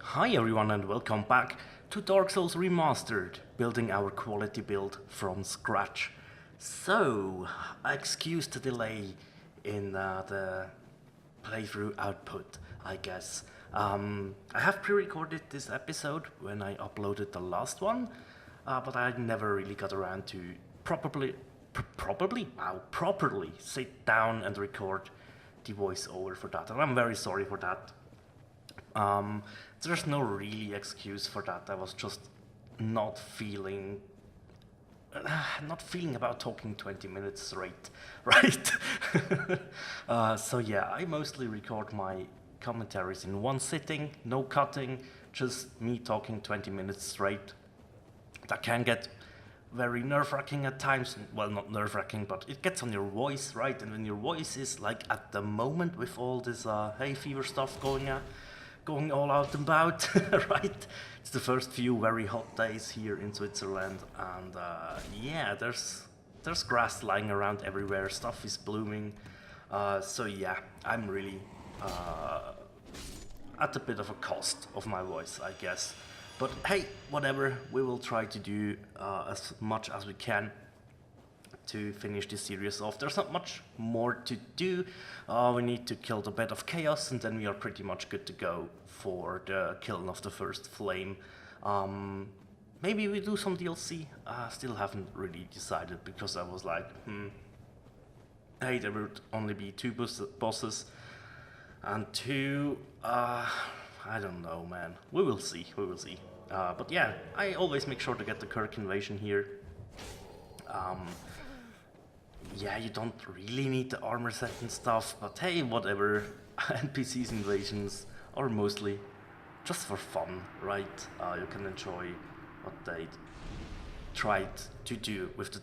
Hi everyone and welcome back to Dark Souls Remastered, building our quality build from scratch. So, excuse the delay in the playthrough output, I guess. I have pre-recorded this episode when I uploaded the last one, but I never really got around to properly sit down and record the voiceover for that, and I'm very sorry for that. Um, there's no really excuse for that. I was just not feeling, not feeling about talking 20 minutes straight, right? So yeah, I mostly record my commentaries in one sitting, no cutting, just me talking 20 minutes straight. That can get very nerve-wracking at times. Well, not nerve-wracking, but it gets on your voice, right? And when your voice is like at the moment with all this hay fever stuff going all out and about, right? It's the first few very hot days here in Switzerland, and yeah, there's grass lying around everywhere. Stuff is blooming. So yeah, I'm really at a bit of a cost of my voice, I guess. But hey, whatever, we will try to do as much as we can to finish this series off. There's not much more to do. We need to kill the bed of chaos, and then we are pretty much good to go for the killing of the first flame. Maybe we do some DLC. Still haven't really decided because I was like, hey, there would only be two bosses, and two, I don't know, man. We will see, we will see. But yeah, I always make sure to get the Kirk invasion here. Yeah, you don't really need the armor set and stuff, but hey, whatever. NPCs invasions are mostly just for fun, right? You can enjoy what they tried to do with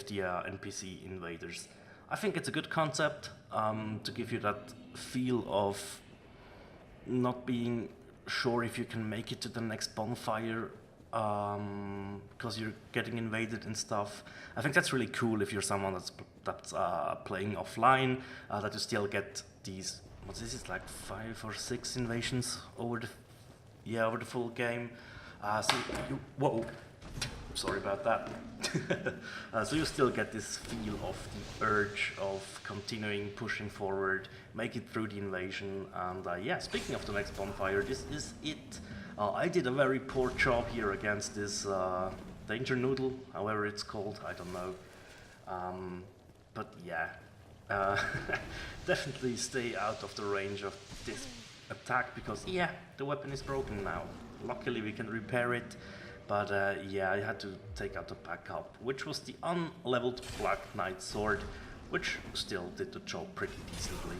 the NPC invaders. I think it's a good concept to give you that feel of not being sure if you can make it to the next bonfire because you're getting invaded and stuff. I think that's really cool if you're someone that's playing offline, that you still get these, what is it, like 5 or 6 invasions over the full game. So you, whoa, sorry about that. So you still get this feel of the urge of continuing, pushing forward, make it through the invasion. And yeah, speaking of the next bonfire, this is it. I did a very poor job here against this danger noodle, however it's called, I don't know. But yeah, definitely stay out of the range of this attack because yeah, the weapon is broken now. Luckily we can repair it. But yeah, I had to take out the backup, which was the unleveled Black Knight sword, which still did the job pretty decently.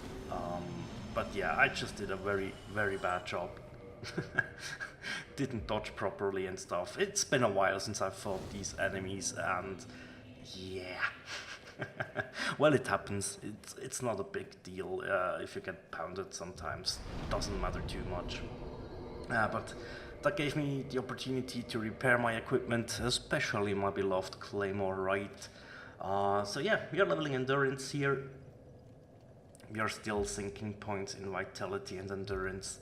But yeah, I just did a very, very bad job. Didn't dodge properly and stuff. It's been a while since I've fought these enemies, and yeah. Well, it happens. It's not a big deal if you get pounded sometimes. Doesn't matter too much. But that gave me the opportunity to repair my equipment, especially my beloved Claymore, right? So yeah, we are leveling endurance here. We are still sinking points in vitality and endurance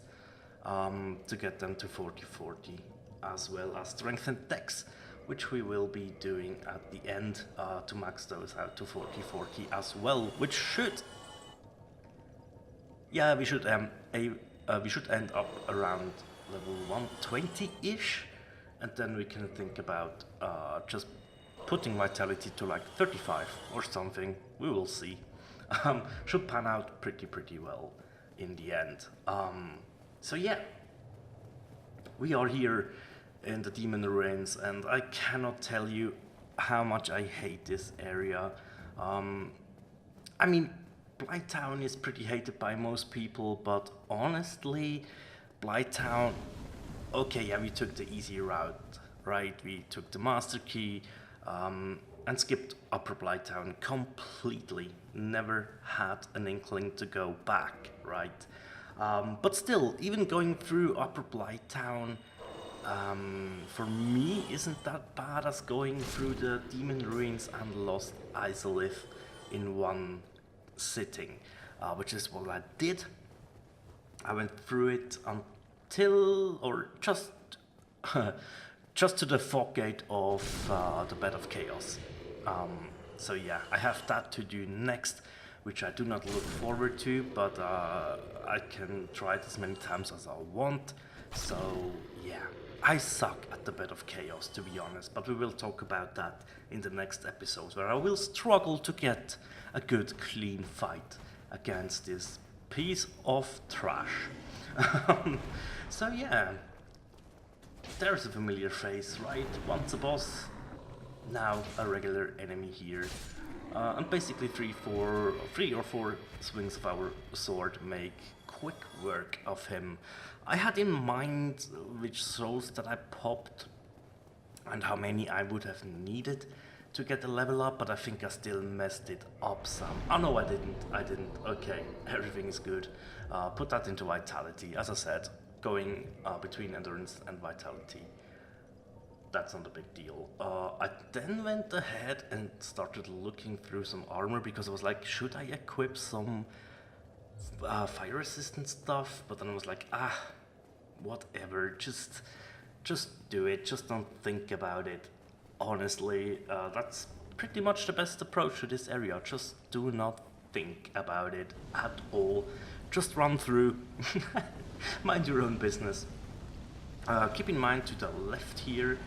to get them to 40-40, as well as strength and dex, which we will be doing at the end to max those out to 40-40 as well, which should... Yeah, we should end up around level 120-ish, and then we can think about just putting vitality to like 35 or something. We will see. Should pan out pretty well in the end. So yeah, we are here in the Demon Ruins, and I cannot tell you how much I hate this area. I mean, Blighttown is pretty hated by most people, but honestly, Blighttown, okay, yeah, we took the easy route, right? We took the Master Key and skipped Upper Blighttown completely. Never had an inkling to go back, right? But still, even going through Upper Blighttown, for me, isn't that bad as going through the Demon Ruins and Lost Izalith in one sitting, which is what I did. I went through it till, or just, just to the fog gate of the Bed of Chaos. So yeah, I have that to do next, which I do not look forward to, but I can try it as many times as I want. So yeah, I suck at the Bed of Chaos, to be honest, but we will talk about that in the next episode, where I will struggle to get a good, clean fight against this piece of trash. So yeah, there's a familiar face, right? Once a boss, now a regular enemy here. And basically three or four swings of our sword make quick work of him. I had in mind which souls that I popped and how many I would have needed to get the level up, but I think I still messed it up some. Oh no, I didn't. Okay, everything is good. Put that into vitality. As I said, going between endurance and vitality, that's not a big deal. I then went ahead and started looking through some armor because I was like, should I equip some fire resistant stuff? But then I was like, whatever, just do it, just don't think about it. Honestly, that's pretty much the best approach to this area. Just do not think about it at all. Just run through, mind your own business. Keep in mind to the left here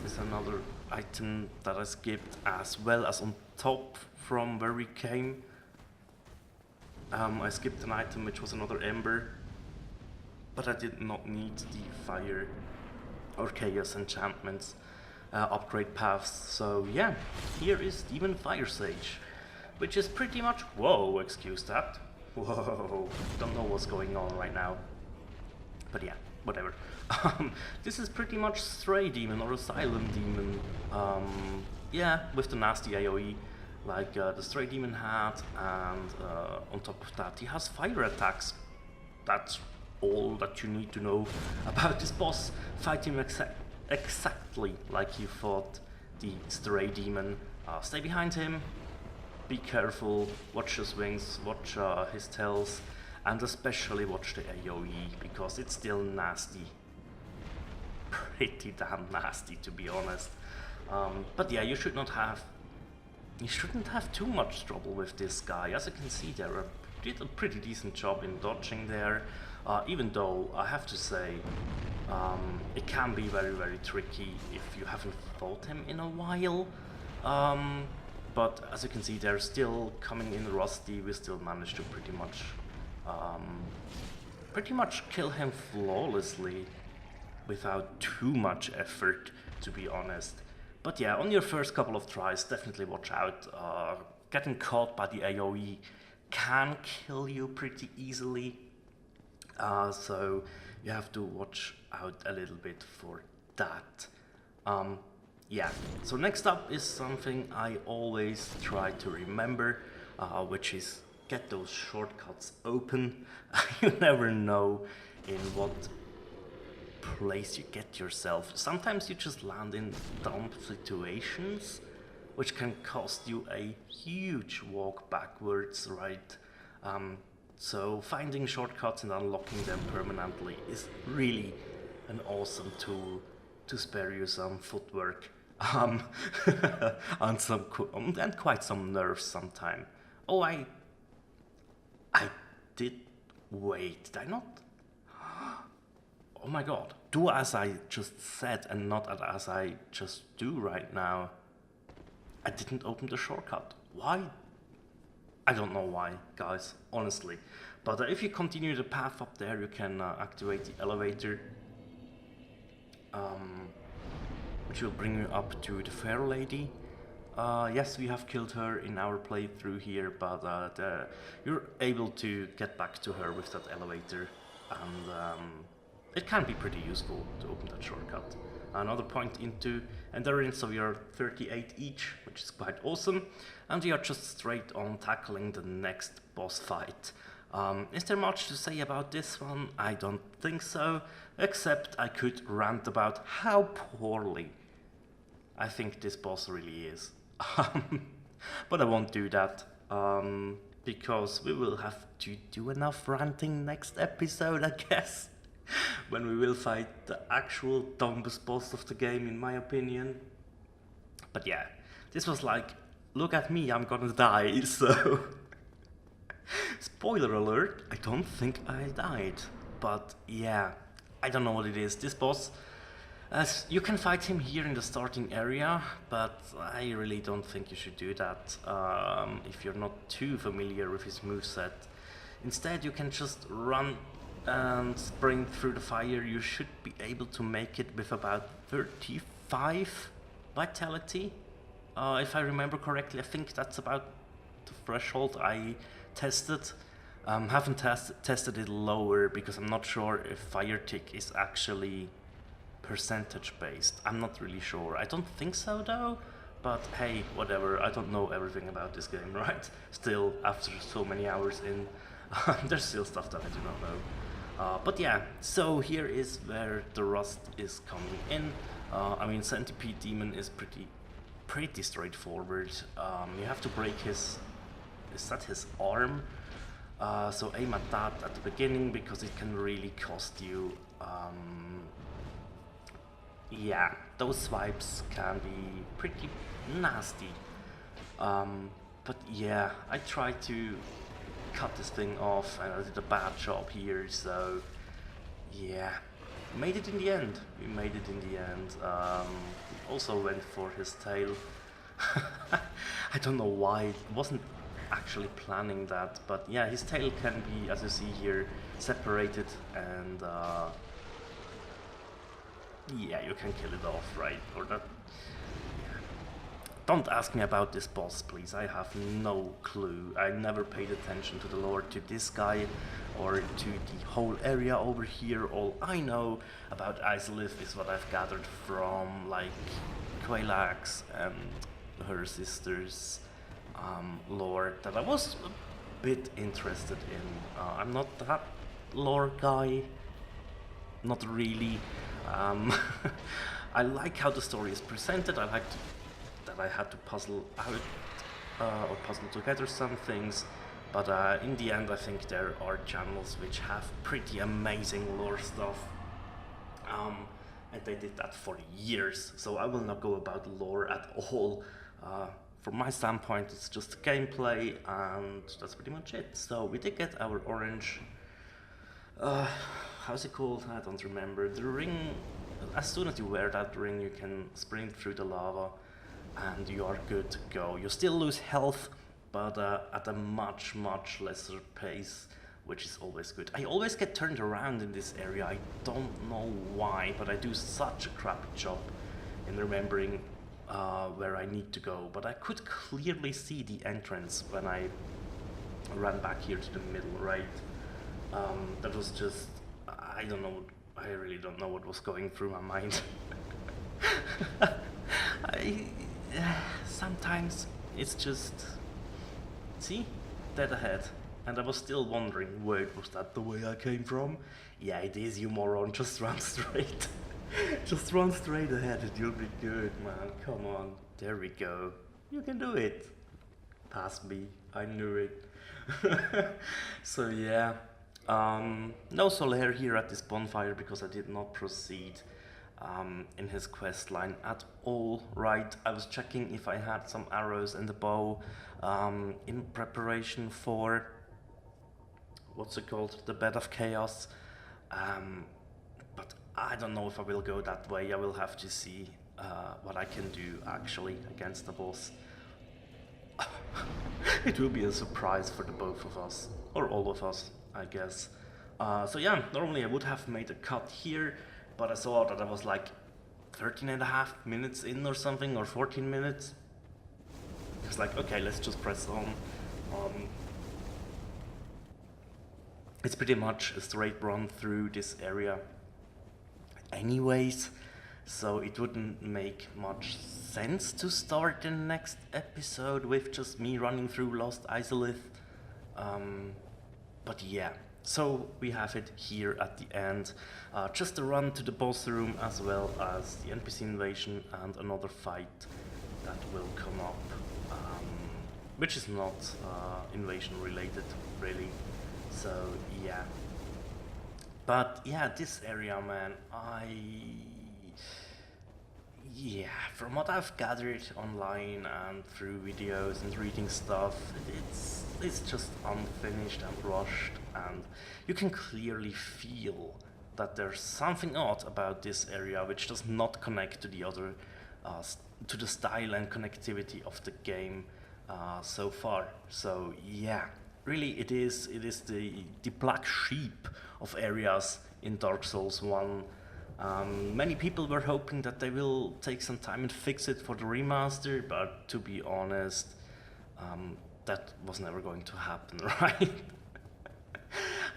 is another item that I skipped, as well as on top from where we came. I skipped an item which was another ember, but I did not need the fire or chaos enchantments upgrade paths. So yeah, here is Demon Fire Sage, which is pretty much, whoa, excuse that. Whoa, don't know what's going on right now. But yeah, whatever. This is pretty much Stray Demon or Asylum Demon. Yeah, with the nasty AoE like the Stray Demon had, and on top of that he has fire attacks. That's all that you need to know about this boss. Fight him exactly like you fought the Stray Demon. Stay behind him, be careful, watch his wings, watch his tails, and especially watch the AoE, because it's still nasty. Pretty damn nasty, to be honest. But yeah, you shouldn't have too much trouble with this guy. As you can see, they did a pretty decent job in dodging there, even though I have to say it can be very, very tricky if you haven't fought him in a while. But as you can see, they're still coming in rusty. We still managed to pretty much kill him flawlessly without too much effort, to be honest. But yeah, on your first couple of tries, definitely watch out. Getting caught by the AoE can kill you pretty easily, so you have to watch out a little bit for that. Yeah, so next up is something I always try to remember, which is get those shortcuts open. You never know in what place you get yourself. Sometimes you just land in dumb situations, which can cost you a huge walk backwards, right? So finding shortcuts and unlocking them permanently is really an awesome tool to spare you some footwork and and quite some nerves sometime. Oh, I did. Wait, did I not? Oh my god, do as I just said and not as I just do right now. I didn't open the shortcut. Why? I don't know why, guys, honestly. But if you continue the path up there, you can activate the elevator, which will bring you up to the Fair Lady. Yes, we have killed her in our playthrough here, but you're able to get back to her with that elevator, and it can be pretty useful to open that shortcut. Another point into endurance, so we are 38 each, which is quite awesome, and we are just straight on tackling the next boss fight. Is there much to say about this one? I don't think so, except I could rant about how poorly I think this boss really is. But I won't do that, because we will have to do enough ranting next episode, I guess. when we will fight the actual dumbest boss of the game, in my opinion. But yeah, this was like, look at me, I'm gonna die, so... Spoiler alert, I don't think I died. But yeah, I don't know what it is. This boss, you can fight him here in the starting area, but I really don't think you should do that if you're not too familiar with his moveset. Instead, you can just run and sprint through the fire. You should be able to make it with about 35 vitality. If I remember correctly, I think that's about the threshold I tested. Haven't tested it lower because I'm not sure if fire tick is actually percentage based. I'm not really sure. I don't think so though, but hey, whatever. I don't know everything about this game, right? Still, after so many hours in, there's still stuff that I do not know. But yeah, so here is where the rust is coming in. I mean, Centipede Demon is pretty straightforward. You have to break his... Is that his arm? So aim at that at the beginning because it can really cost you. Yeah, those swipes can be pretty nasty. But yeah, I tried to cut this thing off and I did a bad job here, so yeah. Made it in the end. We made it in the end. Also went for his tail. I don't know why. It wasn't actually planning that, but yeah, his tail can be, as you see here, separated, and yeah, you can kill it off, right? Or that. Yeah. Don't ask me about this boss, please. I have no clue. I never paid attention to the lore, to this guy, or to the whole area over here. All I know about Izalith is what I've gathered from, like, Quailax and her sister's lore that I was a bit interested in. I'm not that lore guy, not really. I like how the story is presented. I like that I had to puzzle out or puzzle together some things, but in the end I think there are channels which have pretty amazing lore stuff, and they did that for years, so I will not go about lore at all. From my standpoint, it's just gameplay, and that's pretty much it. So we did get our orange, how's it called? I don't remember. The ring, as soon as you wear that ring, you can sprint through the lava, and you are good to go. You still lose health, but at a much lesser pace, which is always good. I always get turned around in this area. I don't know why, but I do such a crappy job in remembering where I need to go, but I could clearly see the entrance when I ran back here to the middle, right? That was just, I don't know, I really don't know what was going through my mind. Sometimes it's just, see, dead ahead. And I was still wondering, wait, was that the way I came from? Yeah, it is, you moron, just run straight. Just run straight ahead and you'll be good, man. Come on. There we go. You can do it. Past me. I knew it. So yeah. No Solaire here at this bonfire because I did not proceed in his quest line at all, right? I was checking if I had some arrows and a bow in preparation for, what's it called? The Bed of Chaos. But I don't know if I will go that way. I will have to see what I can do actually against the boss. It will be a surprise for the both of us, or all of us, I guess. So yeah, normally I would have made a cut here, but I saw that I was like 13.5 minutes in or something, or 14 minutes. It's like, okay, let's just press on. It's pretty much a straight run through this area anyways, so it wouldn't make much sense to start the next episode with just me running through Lost Izalith. But yeah, so we have it here at the end. Just a run to the boss room as well as the NPC invasion and another fight that will come up, which is not invasion related really. So yeah, But yeah, this area, man, yeah, from what I've gathered online and through videos and reading stuff, it's just unfinished and rushed, and you can clearly feel that there's something odd about this area which does not connect to the other, to the style and connectivity of the game so far. So yeah, really it is the black sheep of areas in Dark Souls 1. Many people were hoping that they will take some time and fix it for the remaster, but to be honest, that was never going to happen, right?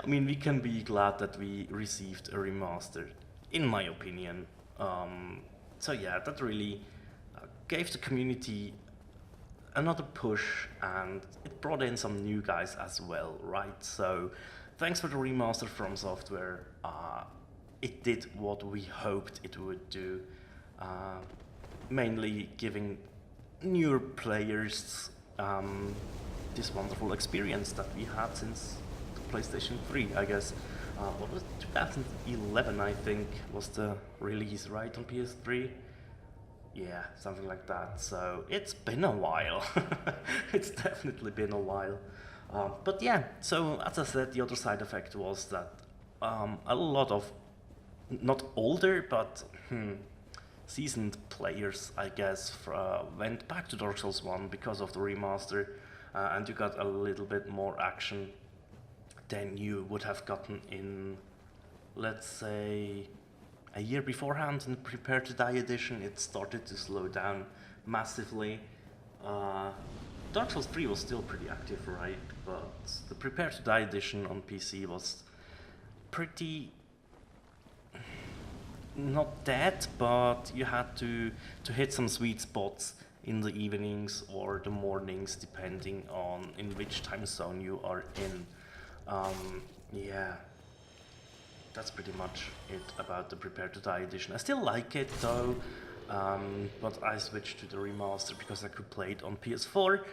I mean, we can be glad that we received a remaster, in my opinion. So yeah, that really gave the community another push, and it brought in some new guys as well, right? So thanks for the remaster from Software. It did what we hoped it would do, mainly giving newer players this wonderful experience that we had since the PlayStation 3, I guess. What was it? 2011, I think, was the release, right, on PS3? Yeah, something like that. So it's been a while. It's definitely been a while. But yeah, so as I said, the other side effect was that a lot of not older, but seasoned players, I guess, went back to Dark Souls 1 because of the remaster, and you got a little bit more action than you would have gotten in, let's say, a year beforehand. In the Prepare to Die edition, it started to slow down massively. Dark Souls 3 was still pretty active, right? But the Prepare to Die edition on PC was pretty not dead, but you had to hit some sweet spots in the evenings or the mornings, depending on in which time zone you are in. Yeah, that's pretty much it about the Prepare to Die edition. I still like it though, but I switched to the remaster because I could play it on PS4.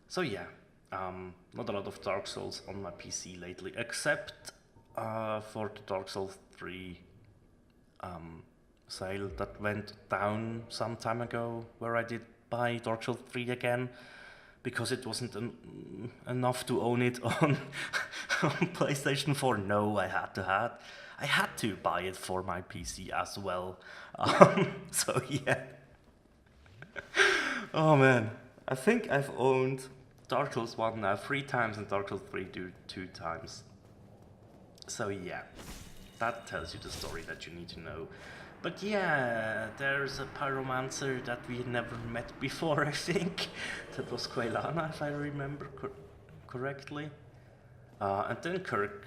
So yeah, not a lot of Dark Souls on my PC lately, except for the Dark Souls 3 sale that went down some time ago, where I did buy Dark Souls 3 again, because it wasn't enough to own it on, on PlayStation 4. No, I had to buy it for my PC as well. So yeah. Oh man, I think I've owned Dark Souls 1 now 3 times and Dark Souls 3 2 times. So yeah, that tells you the story that you need to know. But yeah, there's a pyromancer that we never met before, I think. That was Quailana, if I remember correctly. And then Kirk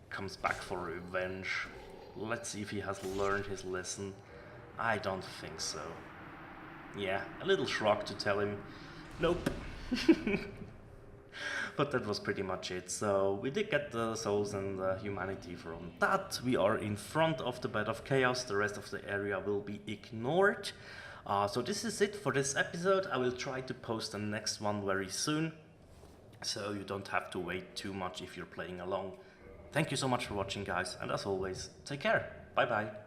comes back for revenge. Let's see if he has learned his lesson. I don't think so. Yeah, a little shrug to tell him, nope. But that was pretty much it. So we did get the souls and the humanity from that. We are in front of the Bed of Chaos. The rest of the area will be ignored. So this is it for this episode. I will try to post the next one very soon, so you don't have to wait too much if you're playing along. Thank you so much for watching, guys, and as always, take care. Bye bye.